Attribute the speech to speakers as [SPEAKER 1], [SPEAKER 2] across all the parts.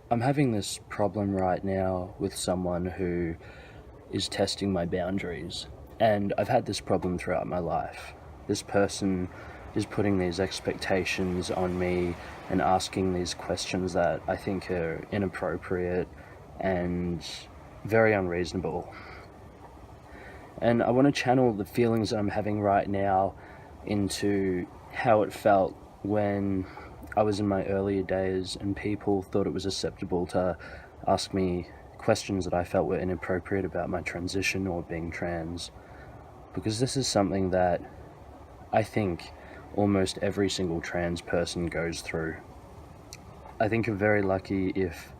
[SPEAKER 1] I'm having this problem right now with someone who is testing my boundaries, and I've had this problem throughout my life. This person is putting these expectations on me and asking these questions that I think are inappropriate and very unreasonable. And I want to channel the feelings that I'm having right now into how it felt when I was in my earlier days and people thought it was acceptable to ask me questions that I felt were inappropriate about my transition or being trans. Because this is something that I think almost every single trans person goes through. I think you're very lucky if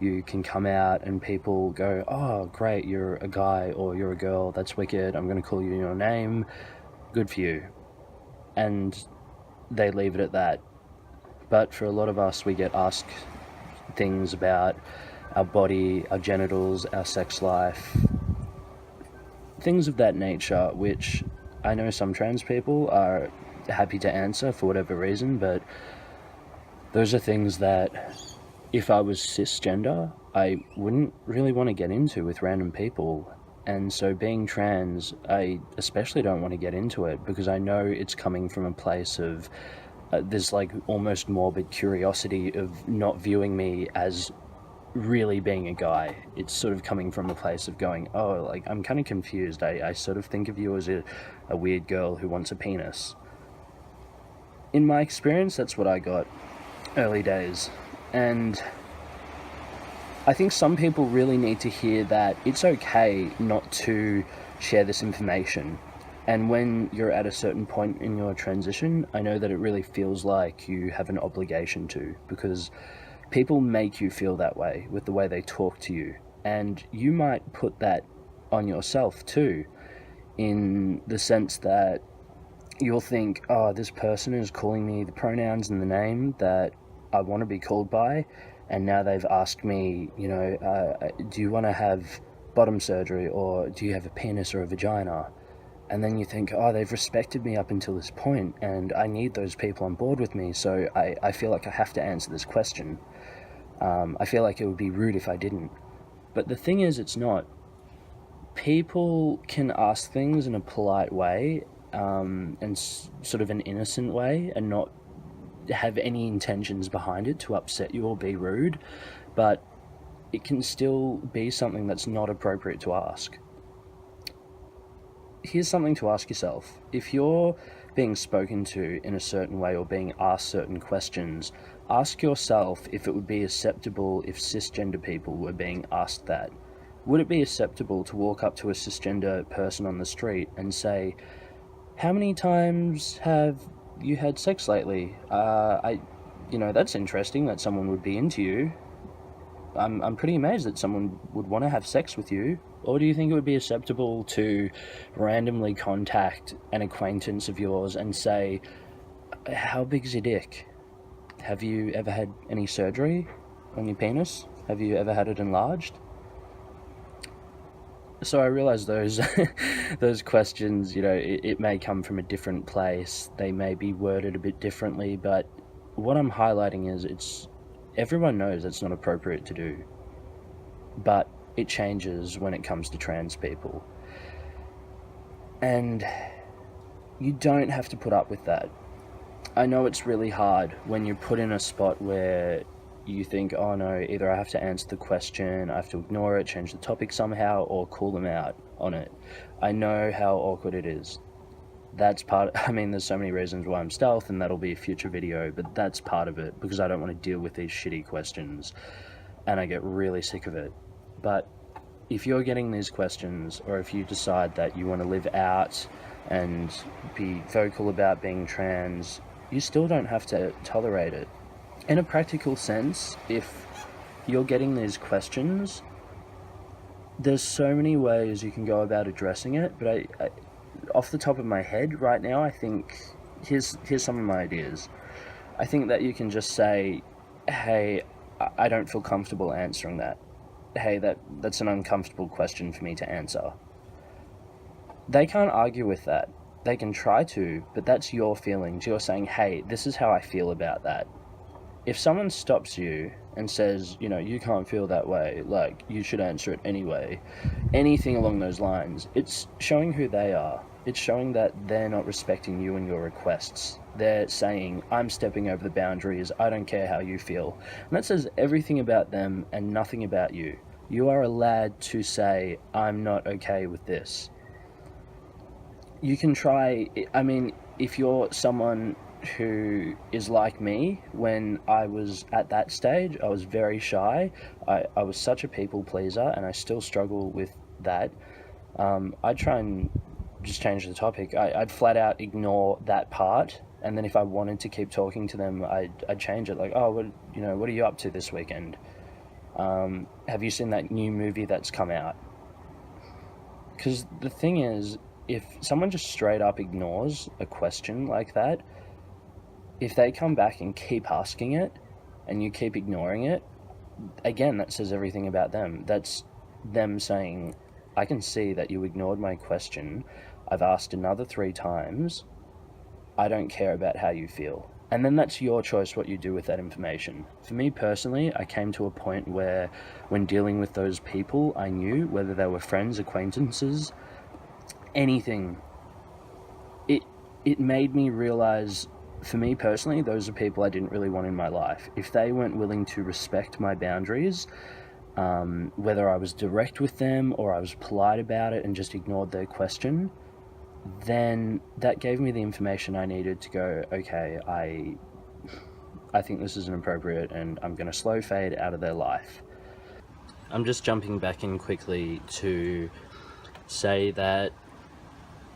[SPEAKER 1] you can come out and people go, oh great, you're a guy or you're a girl, that's wicked, I'm going to call you your name, good for you. And they leave it at that. But for a lot of us, we get asked things about our body, our genitals, our sex life, things of that nature, which I know some trans people are happy to answer for whatever reason, but those are things that if I was cisgender, I wouldn't really want to get into with random people. And so being trans, I especially don't want to get into it because I know it's coming from a place of there's like almost morbid curiosity of not viewing me as really being a guy. It's sort of coming from a place of going, oh, like I'm kind of confused. I sort of think of you as a weird girl who wants a penis. In my experience, that's what I got early days. And I think some people really need to hear that it's okay not to share this information. And when you're at a certain point in your transition, I know that it really feels like you have an obligation to, because people make you feel that way with the way they talk to you. And you might put that on yourself too, in the sense that you'll think, oh, this person is calling me the pronouns and the name that I want to be called by, and now they've asked me, do you want to have bottom surgery, or do you have a penis or a vagina? And then you think, oh, they've respected me up until this point, and I need those people on board with me, so I feel like I have to answer this question. I feel like it would be rude if I didn't. But the thing is, it's not. People can ask things in a polite way, and sort of an innocent way, and not have any intentions behind it to upset you or be rude, but it can still be something that's not appropriate to ask. Here's something to ask yourself. If you're being spoken to in a certain way or being asked certain questions, ask yourself if it would be acceptable if cisgender people were being asked that. Would it be acceptable to walk up to a cisgender person on the street and say, how many times have you had sex lately? That's interesting that someone would be into you. I'm pretty amazed that someone would want to have sex with you. Or do you think it would be acceptable to randomly contact an acquaintance of yours and say, how big's your dick? Have you ever had any surgery on your penis? Have you ever had it enlarged? So I realize those those questions, it may come from a different place. They may be worded a bit differently, but what I'm highlighting is everyone knows it's not appropriate to do. But it changes when it comes to trans people. And you don't have to put up with that. I know it's really hard when you're put in a spot where you think, oh no, either I have to answer the question, I have to ignore it, change the topic somehow, or call them out on it. I know how awkward it is. That's there's so many reasons why I'm stealth, and that'll be a future video, but that's part of it, because I don't want to deal with these shitty questions, and I get really sick of it. But if you're getting these questions, or if you decide that you want to live out and be vocal about being trans, you still don't have to tolerate it. In a practical sense, if you're getting these questions, there's so many ways you can go about addressing it, but I off the top of my head right now, I think here's some of my ideas. I think that you can just say, hey, I don't feel comfortable answering that. Hey, that's an uncomfortable question for me to answer. They can't argue with that. They can try to, but that's your feelings. You're saying, hey, this is how I feel about that. if someone stops you and says, you know, you can't feel that way, like, you should answer it anyway, anything along those lines, it's showing who they are. It's showing that they're not respecting you and your requests. They're saying, I'm stepping over the boundaries, I don't care how you feel. And that says everything about them and nothing about you. You are allowed to say, I'm not okay with this. You can try, I mean, if you're someone who is like me, when I was at that stage, I was very shy. I was such a people pleaser, and I still struggle with that. I'd try and just change the topic. I'd flat out ignore that part, and then if I wanted to keep talking to them, I'd change it. Like, oh, what are you up to this weekend? Have you seen that new movie that's come out? Because the thing is, if someone just straight up ignores a question like that, if they come back and keep asking it and you keep ignoring it, again, that says everything about them. That's them saying, I can see that you ignored my question. I've asked another 3 times. I don't care about how you feel. And then that's your choice what you do with that information. For me personally, I came to a point where when dealing with those people, I knew whether they were friends, acquaintances, anything, it made me realize, for me personally, those are people I didn't really want in my life. If they weren't willing to respect my boundaries, whether I was direct with them or I was polite about it and just ignored their question, then that gave me the information I needed to go, okay, I think this is inappropriate, and I'm going to slow fade out of their life. I'm just jumping back in quickly to say that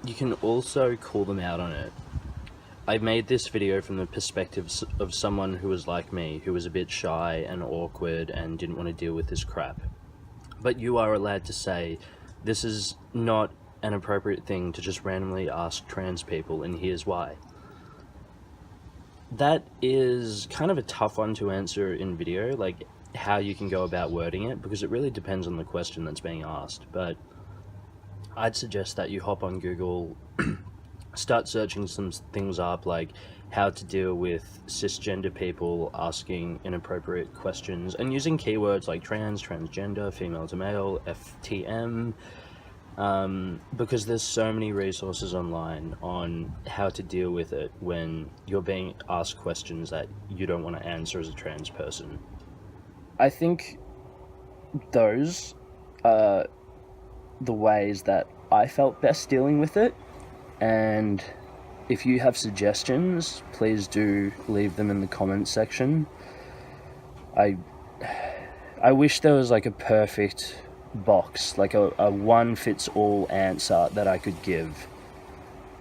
[SPEAKER 1] you can also call them out on it. I made this video from the perspective of someone who was like me, who was a bit shy and awkward and didn't want to deal with this crap. But you are allowed to say, this is not an appropriate thing to just randomly ask trans people, and here's why. That is kind of a tough one to answer in video, like how you can go about wording it, because it really depends on the question that's being asked. But I'd suggest that you hop on Google, start searching some things up, like how to deal with cisgender people asking inappropriate questions, and using keywords like trans, transgender, female to male, FTM, because there's so many resources online on how to deal with it when you're being asked questions that you don't want to answer as a trans person. I think those are the ways that I felt best dealing with it, and if you have suggestions, please do leave them in the comments section. I wish there was like a perfect box, like a one-fits-all answer that I could give,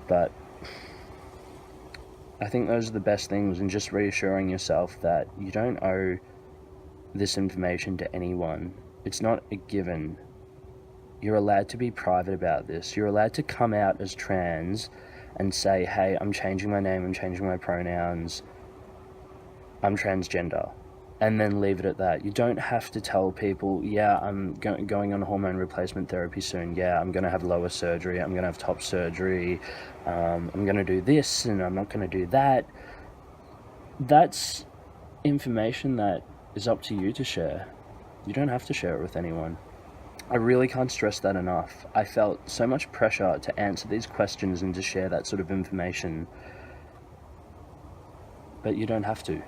[SPEAKER 1] but I think those are the best things, and just reassuring yourself that you don't owe this information to anyone. It's not a given. You're allowed to be private about this. You're allowed to come out as trans and say, hey, I'm changing my name, I'm changing my pronouns, I'm transgender, and then leave it at that. You don't have to tell people, yeah, I'm going on hormone replacement therapy soon, yeah, I'm going to have lower surgery, I'm going to have top surgery, I'm going to do this and I'm not going to do that. That's information that is up to you to share. You don't have to share it with anyone. I really can't stress that enough. I felt so much pressure to answer these questions and to share that sort of information, but you don't have to.